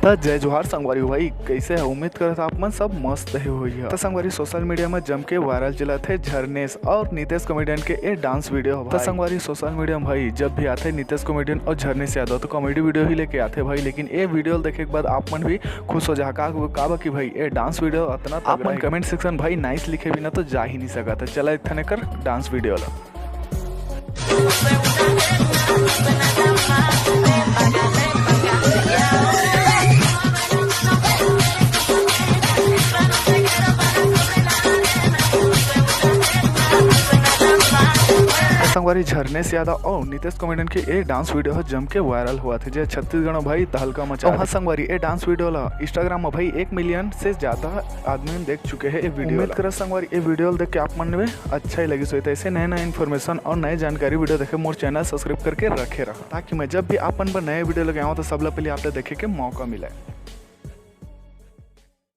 तो जय जोहार संगवारी भाई, कैसे है? उम्मीद करता आप मन सब मस्त ही हुई है। तो संगवारी सोशल मीडिया में जम के वायरल चला थे झरनेश और नितेश कॉमेडियन के ये डांस वीडियो। तो संगवारी सोशल मीडिया में भाई जब भी आते नितेश कॉमेडियन और झरनेश यादव तो कॉमेडी वीडियो ही लेके आते भाई, लेकिन ये वीडियो देखे के बाद आप मन भी खुश हो जा का कि भाई ये डांस वीडियो इतना आप मन कमेंट सेक्शन भाई नाइस लिखे बिना तो जा ही नहीं सका था। चला इतने कर डांस वीडियो ला। संगवारी झरनेश यादव और नितेश कॉमेडियन के एक डांस वीडियो है जम के वायरल हुआ था, जो छत्तीसगढ़ में भाई तहलका मचा। हाँ संगवारी ये डांस वीडियो ला इंस्टाग्राम में भाई 1 मिलियन से ज्यादा आदमी देख चुके हैं ये वीडियो। उम्मीद कर संगवारी ये वीडियो देख के आप मन में अच्छा ही लगी सो ऐसे नए नए इन्फॉर्मेशन और नए जानकारी वीडियो देखे मोर चैनल सब्सक्राइब करके रखे रहा, ताकि मैं जब भी आप पर नए वीडियो लगे आऊँ तो सबसे पहले आप देखे के मौका मिले।